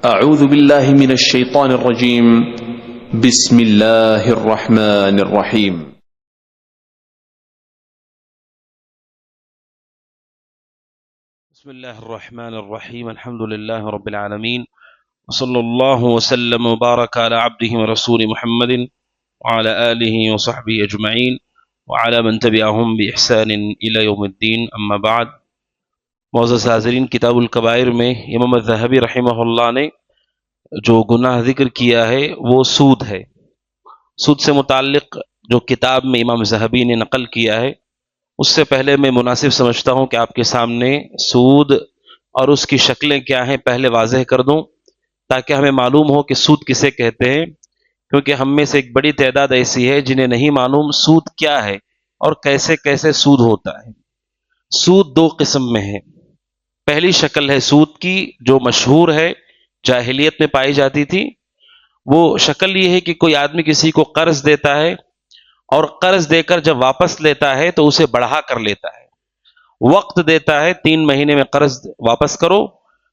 أعوذ بالله من الشيطان الرجيم. بسم الله الرحمن الرحيم. بسم الله الرحمن الرحيم. الحمد لله رب العالمين، وصلى الله وسلم وبارك على عبده ورسول محمد وعلى آله وصحبه أجمعين وعلى من تبعهم بإحسان إلى يوم الدين. أما بعد. معزز حاضرین، کتاب الکبائر میں امام الذہبی رحمہ اللہ نے جو گناہ ذکر کیا ہے وہ سود ہے. سود سے متعلق جو کتاب میں امام ذہبی نے نقل کیا ہے، اس سے پہلے میں مناسب سمجھتا ہوں کہ آپ کے سامنے سود اور اس کی شکلیں کیا ہیں پہلے واضح کر دوں، تاکہ ہمیں معلوم ہو کہ سود کسے کہتے ہیں، کیونکہ ہم میں سے ایک بڑی تعداد ایسی ہے جنہیں نہیں معلوم سود کیا ہے اور کیسے کیسے سود ہوتا ہے. سود دو قسم میں ہے. پہلی شکل ہے سود کی جو مشہور ہے، جاہلیت میں پائی جاتی تھی. وہ شکل یہ ہے کہ کوئی آدمی کسی کو قرض دیتا ہے اور قرض دے کر جب واپس لیتا ہے تو اسے بڑھا کر لیتا ہے. وقت دیتا ہے 3 مہینے میں قرض واپس کرو،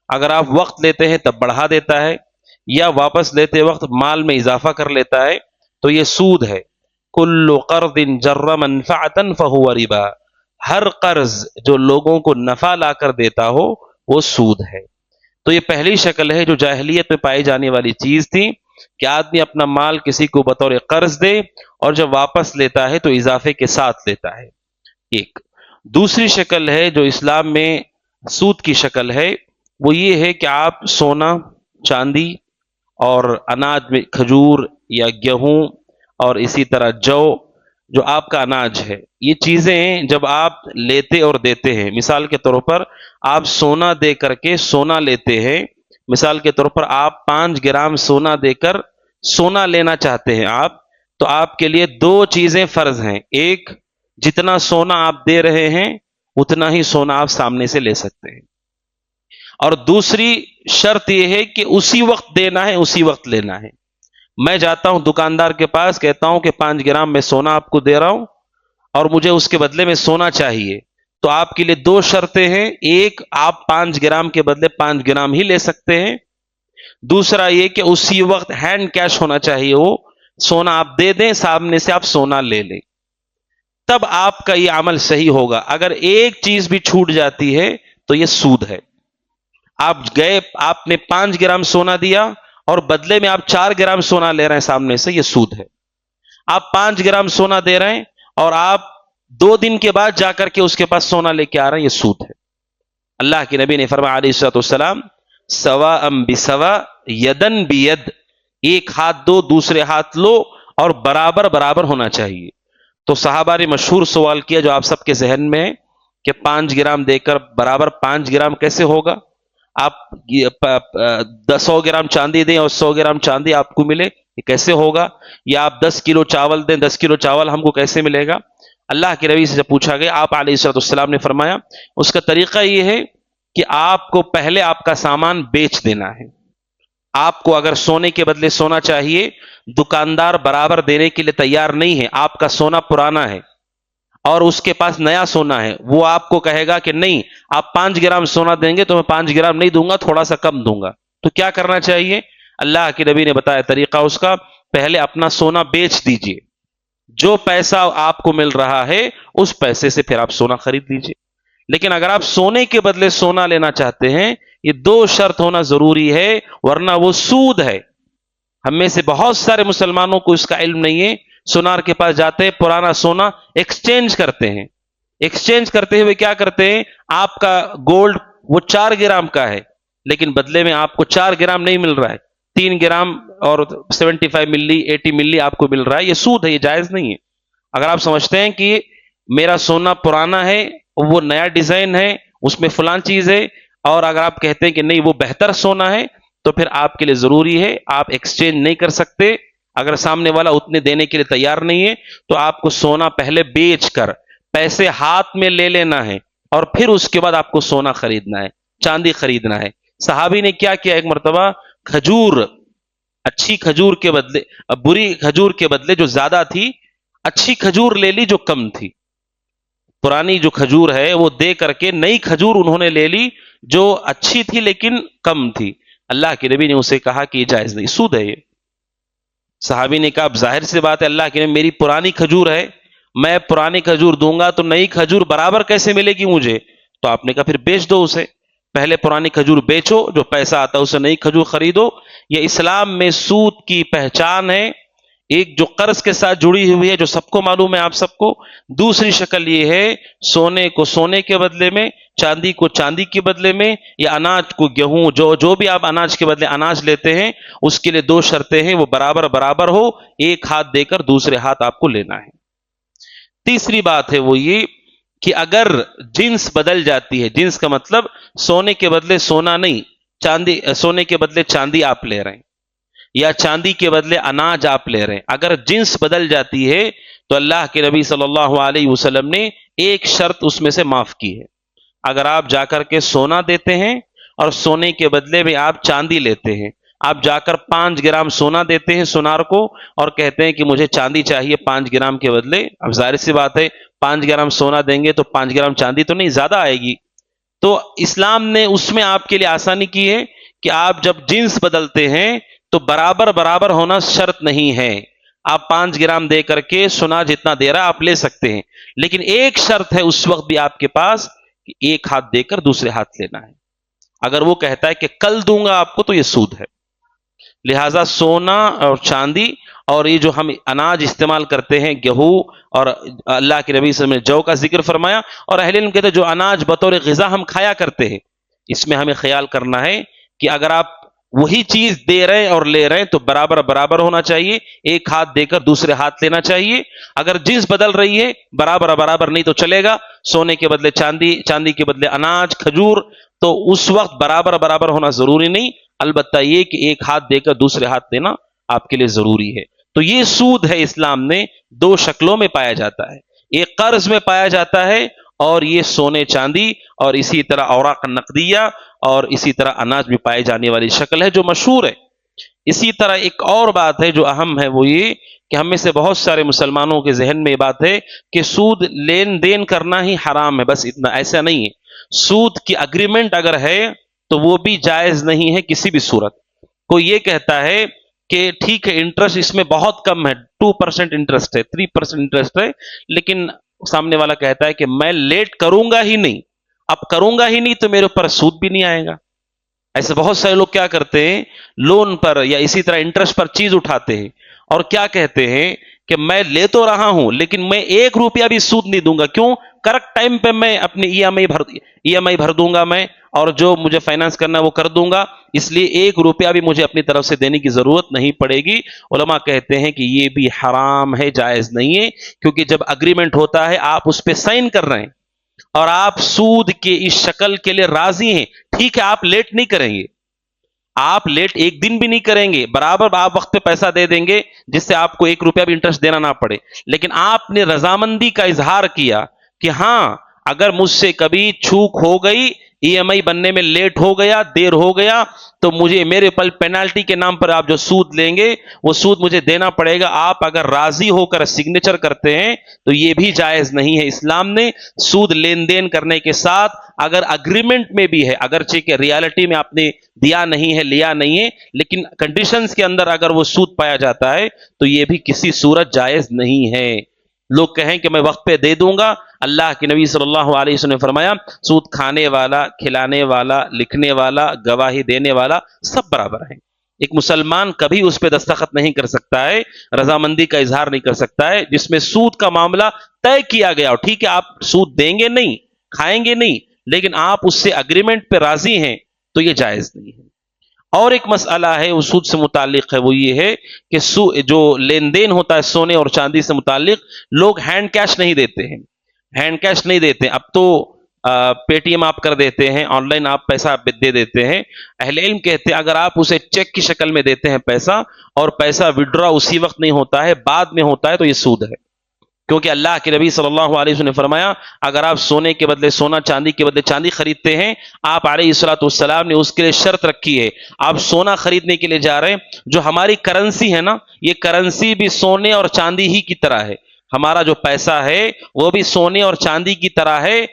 اگر آپ وقت لیتے ہیں تب بڑھا دیتا ہے، یا واپس لیتے وقت مال میں اضافہ کر لیتا ہے، تو یہ سود ہے. کل قرض جر منفعتا فہو ربا. ہر قرض جو لوگوں کو نفع لا کر دیتا ہو وہ سود ہے. تو یہ پہلی شکل ہے جو جاہلیت میں پائی جانے والی چیز تھی کہ آدمی اپنا مال کسی کو بطور قرض دے اور جب واپس لیتا ہے تو اضافے کے ساتھ لیتا ہے. ایک دوسری شکل ہے جو اسلام میں سود کی شکل ہے، وہ یہ ہے کہ آپ سونا، چاندی اور اناج میں کھجور یا گیہوں اور اسی طرح جو آپ کا اناج ہے، یہ چیزیں جب آپ لیتے اور دیتے ہیں، مثال کے طور پر آپ سونا دے کر کے سونا لیتے ہیں، مثال کے طور پر آپ 5 گرام سونا دے کر سونا لینا چاہتے ہیں آپ، تو آپ کے لیے 2 چیزیں فرض ہیں. ایک، جتنا سونا آپ دے رہے ہیں اتنا ہی سونا آپ سامنے سے لے سکتے ہیں، اور دوسری شرط یہ ہے کہ اسی وقت دینا ہے، اسی وقت لینا ہے. میں جاتا ہوں دکاندار کے پاس، کہتا ہوں کہ 5 گرام میں سونا آپ کو دے رہا ہوں اور مجھے اس کے بدلے میں سونا چاہیے، تو آپ کے لیے 2 شرطیں ہیں. ایک، آپ 5 گرام کے بدلے 5 گرام ہی لے سکتے ہیں. دوسرا یہ کہ اسی وقت ہینڈ کیش ہونا چاہیے، وہ سونا آپ دے دیں، سامنے سے آپ سونا لے لیں، تب آپ کا یہ عمل صحیح ہوگا. اگر ایک چیز بھی چھوٹ جاتی ہے تو یہ سود ہے. آپ گئے، آپ نے 5 گرام سونا دیا اور بدلے میں آپ 4 گرام سونا لے رہے ہیں سامنے سے، یہ سود ہے. آپ 5 گرام سونا دے رہے ہیں اور آپ 2 دن کے بعد جا کر کے اس کے پاس سونا لے کے آ رہے ہیں، یہ سود ہے. اللہ کے نبی نے فرمایا علیہ الصلوۃ والسلام، سواء بسواء یدن بید، ایک ہاتھ دو دوسرے ہاتھ لو اور برابر برابر ہونا چاہیے. تو صحابہ نے مشہور سوال کیا جو آپ سب کے ذہن میں ہے کہ 5 گرام دے کر برابر 5 گرام کیسے ہوگا؟ آپ 100 گرام چاندی دیں اور 100 گرام چاندی آپ کو ملے، یہ کیسے ہوگا؟ یا آپ 10 کلو چاول دیں، 10 کلو چاول ہم کو کیسے ملے گا؟ اللہ کے نبی سے جب پوچھا گیا، آپ علیہ الصلوۃ والسلام نے فرمایا اس کا طریقہ یہ ہے کہ آپ کو پہلے آپ کا سامان بیچ دینا ہے. آپ کو اگر سونے کے بدلے سونا چاہیے، دکاندار برابر دینے کے لیے تیار نہیں ہے. آپ کا سونا پرانا ہے اور اس کے پاس نیا سونا ہے، وہ آپ کو کہے گا کہ نہیں، آپ 5 گرام سونا دیں گے تو میں 5 گرام نہیں دوں گا، تھوڑا سا کم دوں گا. تو کیا کرنا چاہیے؟ اللہ کے نبی نے بتایا طریقہ اس کا، پہلے اپنا سونا بیچ دیجئے، جو پیسہ آپ کو مل رہا ہے اس پیسے سے پھر آپ سونا خرید لیجئے. لیکن اگر آپ سونے کے بدلے سونا لینا چاہتے ہیں، یہ 2 شرط ہونا ضروری ہے، ورنہ وہ سود ہے. ہم میں سے بہت سارے مسلمانوں کو اس کا علم نہیں ہے. سونار کے پاس جاتے ہیں، پرانا سونا ایکسچینج کرتے ہیں. ایکسچینج کرتے ہوئے کیا کرتے ہیں؟ آپ کا گولڈ وہ 4 گرام کا ہے، لیکن بدلے میں آپ کو 4 گرام نہیں مل رہا ہے، 3 گرام اور 75 ملی 80 ملی آپ کو مل رہا ہے. یہ سود ہے، یہ جائز نہیں ہے. اگر آپ سمجھتے ہیں کہ میرا سونا پرانا ہے، وہ نیا ڈیزائن ہے، اس میں فلان چیز ہے، اور اگر آپ کہتے ہیں کہ نہیں وہ بہتر سونا ہے، تو پھر آپ کے لیے ضروری ہے آپ ایکسچینج نہیں کر سکتے. اگر سامنے والا اتنے دینے کے لیے تیار نہیں ہے تو آپ کو سونا پہلے بیچ کر پیسے ہاتھ میں لے لینا ہے، اور پھر اس کے بعد آپ کو سونا خریدنا ہے، چاندی خریدنا ہے. صحابی نے کیا کیا؟ ایک مرتبہ کھجور، اچھی کھجور کے بدلے بری کھجور کے بدلے جو زیادہ تھی، اچھی کھجور لے لی جو کم تھی. پرانی جو کھجور ہے وہ دے کر کے نئی کھجور انہوں نے لے لی جو اچھی تھی لیکن کم تھی. اللہ کے نبی نے اسے کہا کہ یہ جائز نہیں، سود ہے یہ۔ صحابی نے کہا اب ظاہر سی بات ہے اللہ کے نبی میری پرانی کھجور ہے، میں پرانی کھجور دوں گا تو نئی کھجور برابر کیسے ملے گی مجھے؟ تو آپ نے کہا پھر بیچ دو اسے، پہلے پرانی کھجور بیچو، جو پیسہ آتا ہے اسے نئی کھجور خریدو۔ یہ اسلام میں سود کی پہچان ہے، ایک جو قرض کے ساتھ جڑی ہوئی ہے جو سب کو معلوم ہے آپ سب کو، دوسری شکل یہ ہے سونے کو سونے کے بدلے میں، چاندی کو چاندی کے بدلے میں، یا اناج کو گیہوں، جو بھی آپ اناج کے بدلے اناج لیتے ہیں اس کے لیے دو شرطیں ہیں، وہ برابر برابر ہو، ایک ہاتھ دے کر دوسرے ہاتھ آپ کو لینا ہے۔ تیسری بات ہے وہ یہ کہ اگر جنس بدل جاتی ہے، جنس کا مطلب سونے کے بدلے سونا نہیں، چاندی، سونے کے بدلے چاندی آپ لے رہے ہیں یا چاندی کے بدلے اناج آپ لے رہے ہیں، اگر جنس بدل جاتی ہے تو اللہ کے نبی صلی اللہ علیہ وسلم نے ایک شرط اس میں سے معاف کی ہے۔ اگر آپ جا کر کے سونا دیتے ہیں اور سونے کے بدلے میں آپ چاندی لیتے ہیں، آپ جا کر 5 گرام سونا دیتے ہیں سونار کو اور کہتے ہیں کہ مجھے چاندی چاہیے 5 گرام کے بدلے، اب ظاہر سی بات ہے 5 گرام سونا دیں گے تو 5 گرام چاندی تو نہیں، زیادہ آئے گی۔ تو اسلام نے اس میں آپ کے لیے آسانی کی ہے کہ آپ جب جنس بدلتے ہیں تو برابر برابر ہونا شرط نہیں ہے، آپ 5 گرام دے کر کے سونا جتنا دے رہا آپ لے سکتے ہیں، لیکن ایک شرط ہے اس وقت بھی آپ کے پاس کہ ایک ہاتھ دے کر دوسرے ہاتھ لینا ہے۔ اگر وہ کہتا ہے کہ کل دوں گا آپ کو تو یہ سود ہے۔ لہذا سونا اور چاندی اور یہ جو ہم اناج استعمال کرتے ہیں گیہوں، اور اللہ کے نبی صلی اللہ علیہ وسلم نے جو کا ذکر فرمایا، اور اہل علم کہتے ہیں جو اناج بطور غذا ہم کھایا کرتے ہیں، اس میں ہمیں خیال کرنا ہے کہ اگر آپ وہی چیز دے رہے ہیں اور لے رہے ہیں تو برابر برابر ہونا چاہیے، ایک ہاتھ دے کر دوسرے ہاتھ لینا چاہیے۔ اگر جنس بدل رہی ہے برابر برابر نہیں تو چلے گا، سونے کے بدلے چاندی، چاندی کے بدلے اناج، کھجور، تو اس وقت برابر برابر ہونا ضروری نہیں، البتہ یہ کہ ایک ہاتھ دے کر دوسرے ہاتھ دینا آپ کے لیے ضروری ہے۔ تو یہ سود ہے، اسلام میں 2 شکلوں میں پایا جاتا ہے، ایک قرض میں پایا جاتا ہے اور یہ سونے چاندی اور اسی طرح اوراق نقدیہ اور اسی طرح اناج میں پائے جانے والی شکل ہے جو مشہور ہے۔ اسی طرح ایک اور بات ہے جو اہم ہے، وہ یہ کہ ہم میں سے بہت سارے مسلمانوں کے ذہن میں یہ بات ہے کہ سود لین دین کرنا ہی حرام ہے، بس اتنا، ایسا نہیں ہے۔ سود کی اگریمنٹ اگر ہے تو وہ بھی جائز نہیں ہے کسی بھی صورت۔ کوئی یہ کہتا ہے کہ ٹھیک ہے انٹرسٹ اس میں بہت کم ہے، 2% انٹرسٹ ہے، 3% انٹرسٹ ہے، لیکن سامنے والا کہتا ہے کہ میں لیٹ کروں گا ہی نہیں، اب کروں گا ہی نہیں تو میرے اوپر سود بھی نہیں آئے گا۔ ایسے بہت سارے لوگ کیا کرتے ہیں، لون پر یا اسی طرح انٹرسٹ پر چیز اٹھاتے ہیں اور کیا کہتے ہیں کہ میں لے تو رہا ہوں لیکن میں 1 روپیہ بھی سود نہیں دوں گا، کیوں؟ کریکٹ ٹائم پہ میں اپنی ای ایم آئی بھر دوں گا میں، اور جو مجھے فائنانس کرنا ہے وہ کر دوں گا، اس لیے 1 روپیہ بھی مجھے اپنی طرف سے دینے کی ضرورت نہیں پڑے گی۔ علماء کہتے ہیں کہ یہ بھی حرام ہے، جائز نہیں ہے، کیونکہ جب اگریمنٹ ہوتا ہے آپ اس پہ سائن کر رہے ہیں اور آپ سود کے اس شکل کے لیے راضی ہیں، ٹھیک ہے آپ لیٹ نہیں کریں گے، آپ لیٹ 1 دن بھی نہیں کریں گے، برابر آپ وقت پہ پیسہ دے دیں گے جس سے آپ کو 1 روپیہ بھی انٹرسٹ دینا نہ پڑے، لیکن آپ نے رضامندی کا اظہار کیا کہ ہاں اگر مجھ سے کبھی چوک ہو گئی، ای ایم آئی بننے میں لیٹ ہو گیا، دیر ہو گیا، تو مجھے میرے پل پینالٹی کے نام پر آپ جو سود لیں گے وہ سود مجھے دینا پڑے گا۔ آپ اگر راضی ہو کر سگنیچر کرتے ہیں تو یہ بھی جائز نہیں ہے۔ اسلام نے سود لین دین کرنے کے ساتھ اگر اگریمنٹ میں بھی ہے، اگرچہ کہ ریالٹی میں آپ نے دیا نہیں ہے، لیا نہیں ہے، لیکن کنڈیشنز کے اندر اگر وہ سود پایا جاتا ہے تو یہ بھی کسی صورت جائز نہیں ہے۔ لوگ کہیں کہ میں وقت پہ دے دوں گا، اللہ کے نبی صلی اللہ علیہ وسلم نے فرمایا سود کھانے والا، کھلانے والا، لکھنے والا، گواہی دینے والا سب برابر ہیں۔ ایک مسلمان کبھی اس پہ دستخط نہیں کر سکتا ہے، رضامندی کا اظہار نہیں کر سکتا ہے جس میں سود کا معاملہ طے کیا گیا، اور ٹھیک ہے آپ سود دیں گے نہیں، کھائیں گے نہیں، لیکن آپ اس سے اگریمنٹ پہ راضی ہیں تو یہ جائز نہیں ہے۔ اور ایک مسئلہ ہے وہ سود سے متعلق ہے، وہ یہ ہے کہ جو لین دین ہوتا ہے سونے اور چاندی سے متعلق، لوگ ہینڈ کیش نہیں دیتے ہیں، ہینڈ کیش نہیں دیتے، اب تو پے ٹی ایم آپ کر دیتے ہیں، آن لائن آپ پیسہ دے دیتے ہیں۔ اہل علم کہتے ہیں اگر آپ اسے چیک کی شکل میں دیتے ہیں پیسہ، اور پیسہ وڈرا اسی وقت نہیں ہوتا ہے، بعد میں ہوتا ہے، تو یہ سود ہے، کیونکہ اللہ کے نبی صلی اللہ علیہ وسلم نے فرمایا اگر آپ سونے کے بدلے سونا، چاندی کے بدلے چاندی خریدتے ہیں، آپ علیہ الصلوۃ والسلام نے اس کے لیے شرط رکھی ہے، آپ سونا خریدنے کے لیے جا رہے ہیں، جو ہماری کرنسی ہے نا، یہ کرنسی بھی سونے اور چاندی ہی کی طرح ہے، ہمارا جو پیسہ ہے وہ بھی سونے اور چاندی کی طرح ہے،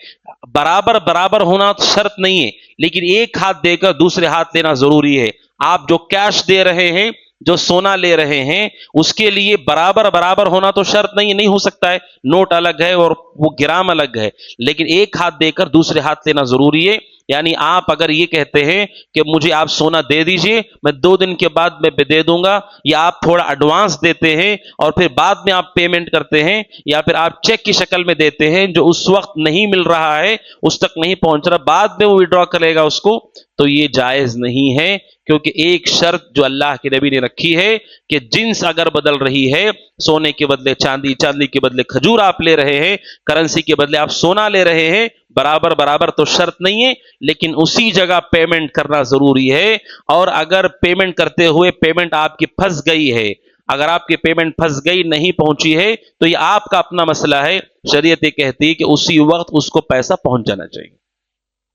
برابر برابر ہونا شرط نہیں ہے، لیکن ایک ہاتھ دے کر دوسرے ہاتھ لینا ضروری ہے. آپ جو کیش دے رہے ہیں، جو سونا لے رہے ہیں، اس کے لیے برابر برابر ہونا تو شرط نہیں ہو سکتا ہے. نوٹ الگ ہے اور وہ گرام الگ ہے، لیکن ایک ہاتھ دے کر دوسرے ہاتھ لینا ضروری ہے. یعنی آپ اگر یہ کہتے ہیں کہ مجھے آپ سونا دے دیجئے، میں 2 دن کے بعد میں دے دوں گا، یا آپ تھوڑا ایڈوانس دیتے ہیں اور پھر بعد میں آپ پیمنٹ کرتے ہیں، یا پھر آپ چیک کی شکل میں دیتے ہیں جو اس وقت نہیں مل رہا ہے، اس تک نہیں پہنچ رہا، بعد میں وہ وڈرا کرے گا اس کو، تو یہ جائز نہیں ہے. کیونکہ ایک شرط جو اللہ کے نبی نے رکھی ہے کہ جنس اگر بدل رہی ہے، سونے کے بدلے چاندی، چاندی کے بدلے کھجور آپ لے رہے ہیں، کرنسی کے بدلے آپ سونا لے رہے ہیں، برابر برابر تو شرط نہیں ہے، لیکن اسی جگہ پیمنٹ کرنا ضروری ہے. اور اگر پیمنٹ کرتے ہوئے پیمنٹ آپ کی پھنس گئی ہے، اگر آپ کی پیمنٹ پھنس گئی، نہیں پہنچی ہے، تو یہ آپ کا اپنا مسئلہ ہے. شریعت یہ کہتی ہے کہ اسی وقت اس کو پیسہ پہنچ جانا چاہیے.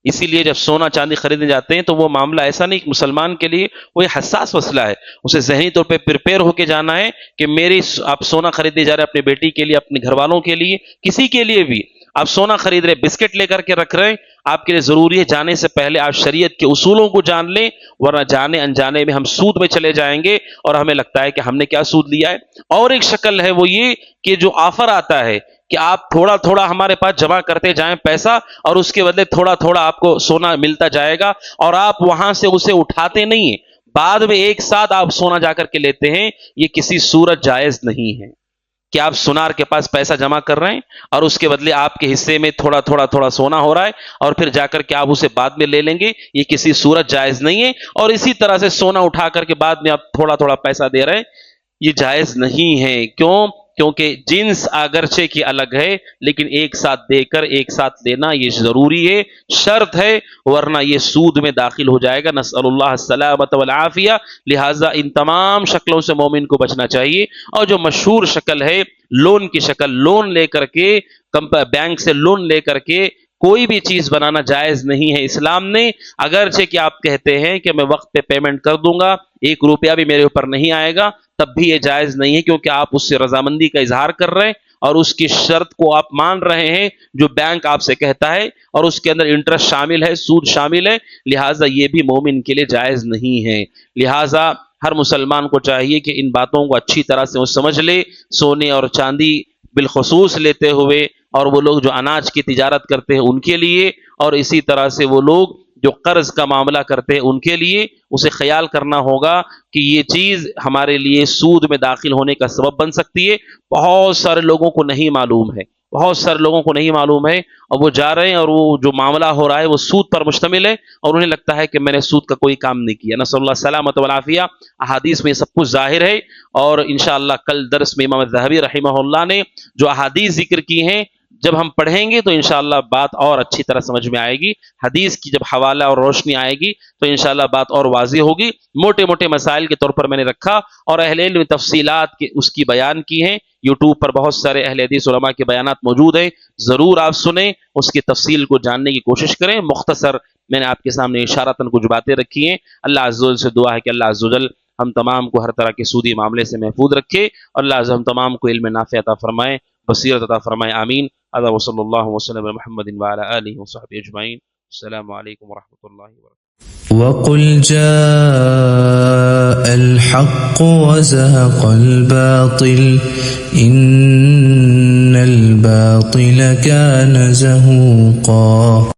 اسی لیے جب سونا چاندی خریدنے جاتے ہیں تو وہ معاملہ ایسا نہیں کہ مسلمان کے لیے وہ حساس مسئلہ ہے، اسے ذہنی طور پہ پریپیئر ہو کے جانا ہے کہ میری آپ سونا خریدنے جا رہے ہیں اپنی بیٹی کے لیے، اپنے گھر والوں کے لیے، کسی کے لیے بھی آپ سونا خرید رہے، بسکٹ لے کر کے رکھ رہے ہیں، آپ کے لیے ضروری ہے جانے سے پہلے آپ شریعت کے اصولوں کو جان لیں، ورنہ جانے انجانے میں ہم سود میں چلے جائیں گے اور ہمیں لگتا ہے کہ ہم نے کیا سود لیا ہے. اور ایک شکل ہے وہ یہ کہ جو آفر آتا ہے کہ آپ تھوڑا تھوڑا ہمارے پاس جمع کرتے جائیں پیسہ، اور اس کے بدلے تھوڑا تھوڑا آپ کو سونا ملتا جائے گا، اور آپ وہاں سے اسے اٹھاتے نہیں ہیں، بعد میں ایک ساتھ آپ سونا جا کر کے لیتے ہیں. یہ کسی صورت جائز نہیں ہے کہ آپ سونار کے پاس پیسہ جمع کر رہے ہیں اور اس کے بدلے آپ کے حصے میں تھوڑا تھوڑا تھوڑا سونا ہو رہا ہے اور پھر جا کر کے آپ اسے بعد میں لے لیں گے. یہ کسی صورت جائز نہیں ہے. اور اسی طرح سے سونا اٹھا کر کے بعد میں آپ تھوڑا تھوڑا پیسہ دے رہے ہیں، یہ جائز نہیں ہے. کیوں؟ کیونکہ جنس اگرچہ کی الگ ہے، لیکن ایک ساتھ دے کر ایک ساتھ لینا یہ ضروری ہے، شرط ہے، ورنہ یہ سود میں داخل ہو جائے گا. نسأل اللہ السلامۃ والعافیہ. لہٰذا ان تمام شکلوں سے مومن کو بچنا چاہیے. اور جو مشہور شکل ہے لون کی شکل، لون لے کر کے، بینک سے لون لے کر کے کوئی بھی چیز بنانا جائز نہیں ہے اسلام نے. اگرچہ کہ آپ کہتے ہیں کہ میں وقت پہ پیمنٹ کر دوں گا، 1 روپیہ بھی میرے اوپر نہیں آئے گا، تب بھی یہ جائز نہیں ہے، کیونکہ آپ اس سے رضامندی کا اظہار کر رہے ہیں اور اس کی شرط کو آپ مان رہے ہیں جو بینک آپ سے کہتا ہے، اور اس کے اندر انٹرسٹ شامل ہے، سود شامل ہے. لہٰذا یہ بھی مومن کے لیے جائز نہیں ہے. لہٰذا ہر مسلمان کو چاہیے کہ ان باتوں کو اچھی طرح سے وہ سمجھ لے. سونے اور چاندی بالخصوص لیتے ہوئے، اور وہ لوگ جو اناج کی تجارت کرتے ہیں ان کے لیے، اور اسی طرح سے وہ لوگ جو قرض کا معاملہ کرتے ہیں ان کے لیے اسے خیال کرنا ہوگا کہ یہ چیز ہمارے لیے سود میں داخل ہونے کا سبب بن سکتی ہے. بہت سارے لوگوں کو نہیں معلوم ہے، بہت سارے لوگوں کو نہیں معلوم ہے، اور وہ جا رہے ہیں اور وہ جو معاملہ ہو رہا ہے وہ سود پر مشتمل ہے، اور انہیں لگتا ہے کہ میں نے سود کا کوئی کام نہیں کیا. نسأل اللہ سلامت والعافیہ. احادیث میں یہ سب کچھ ظاہر ہے، اور انشاءاللہ کل درس میں امام ذہبی رحمہ اللہ نے جو احادیث ذکر کی ہیں جب ہم پڑھیں گے تو انشاءاللہ بات اور اچھی طرح سمجھ میں آئے گی. حدیث کی جب حوالہ اور روشنی آئے گی تو انشاءاللہ بات اور واضح ہوگی. موٹے موٹے مسائل کے طور پر میں نے رکھا، اور اہل علم تفصیلات کی اس کی بیان کی ہیں. یوٹیوب پر بہت سارے اہل حدیث علماء کے بیانات موجود ہیں، ضرور آپ سنیں، اس کی تفصیل کو جاننے کی کوشش کریں. مختصر میں نے آپ کے سامنے اشارتاً کچھ باتیں رکھی ہیں. اللہ عز و جل سے دعا ہے کہ اللہ عز و جل ہم تمام کو ہر طرح کے سودی معاملے سے محفوظ رکھے، اور اللہ عز و جل ہم تمام کو علم نافع عطا فرمائے، بصیرت عطا فرمائے. آمین. هذا وصلى الله وسلم على محمد وعلى آله وصحبه أجمعين. السلام عليكم ورحمة الله وبركاته. وقل جاء الحق وزهق الباطل إن الباطل كان زهوقا.